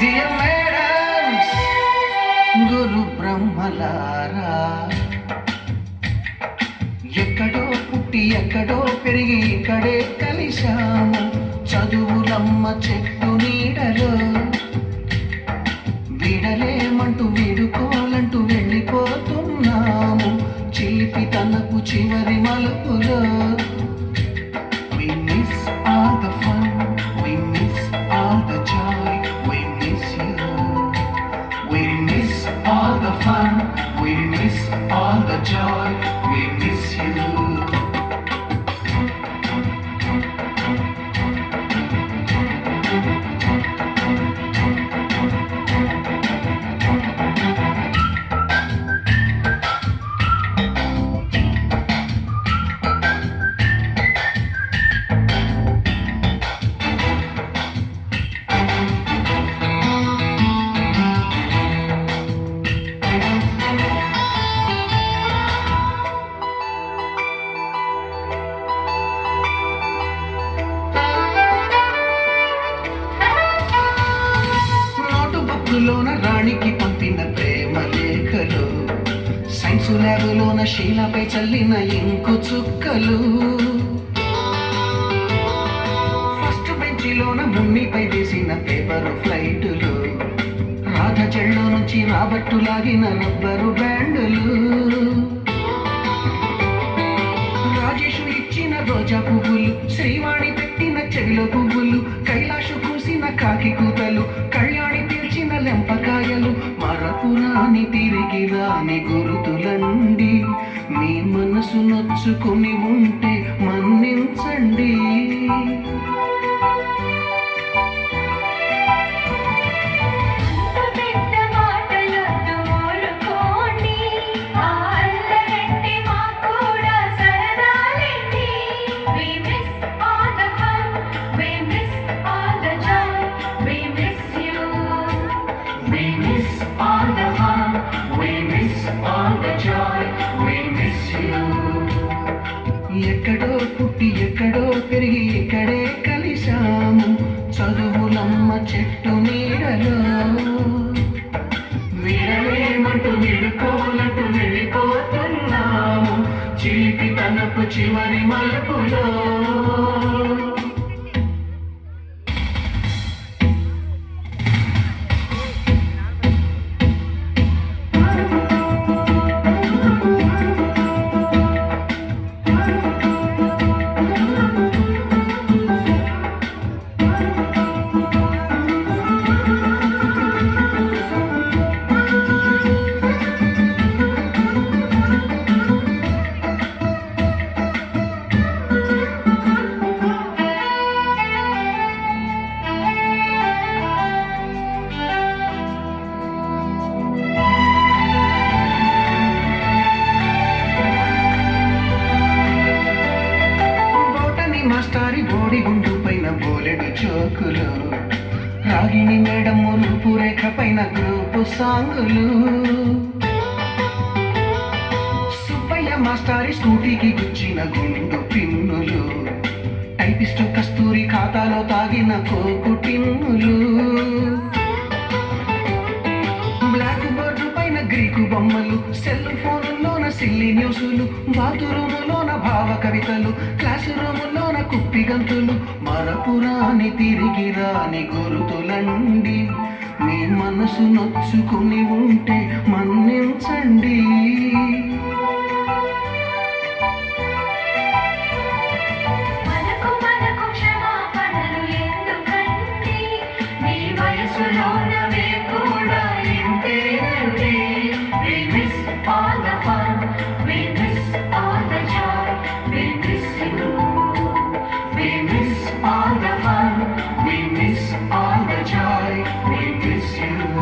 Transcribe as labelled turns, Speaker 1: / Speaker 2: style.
Speaker 1: Dear madams, గురు బ్రహ్మలారా, ఎక్కడో పుట్టి ఎక్కడో పెరిగి ఇక్కడే కలిశాము చదువులమ్మ చెట్టు నీడలో. విడలేమంటూ వీడుకోలంటూ వెళ్ళిపోతున్నాము చిలిపి తనకు చివరి మలుపులో. We miss all the fun, we miss all the joy, we miss you. We miss all the fun, we miss all the joy, we miss you. లోన రాణికి పంపిన ప్రేమ లేఖలు, సైన్సు ల్యాబులోన శీలపై చల్లిన ఇంకు చుక్కలు, ఫస్ట్ బెంచిలోన మున్నిపై వేసిన పేపరు ఫ్లైటులు, రాధ చెళ్ళో నుంచి రాబట్టు లాగిన రబ్బరు బ్యాండులు, రాజేషు ఇచ్చిన రోజా పువ్వులు, శ్రీవాణి పెట్టిన చెవిలో పువ్వులు, కైలాషు కూసిన కాకి కూతలు, కళ్యాణి పిలిచిన లెంపకాయలు, మరపురాని తిరిగి రాని గురుతులండి. మీ మనసు నొచ్చుకుని ఉంటే మన్నించండి. ఎక్కడో పుట్టి ఎక్కడో పెరిగి ఇక్కడే కలిశాము చదువులమ్మ చెట్టు నీడలో. విడలేమంటూ విడుకోలంటూ వెళ్ళిపోతున్నాము చిలిపి తనపు చివరి మలుపులో. మాస్టారి బోడి గుండు పైన బోలెడు చోకులు, రాగిణి మేడం రూపురేఖ పైన గ్రూపు సాంగులు, సుబ్బయ్య మాస్టారి స్కూటీకి గుచ్చిన గుండు పిన్నులు, టైపిస్టు కస్తూరి ఖాతాలో తాగిన కోకు టిన్నులు, బ్లాక్ బోర్డు పైన గ్రీకు బొమ్మలు, సెల్ ఫోనుల్లోన సిల్లి న్యూసులు, బాతురూములోన భావ కవితలు, క్లాసు రూములోన కుప్పి గంతులు, మరపురాని తిరిగి రాని గురుతులండి. మీ మనసు నొచ్చుకుని ఉంటే మన్నించండి. All the fun, we miss all the joy, we miss you.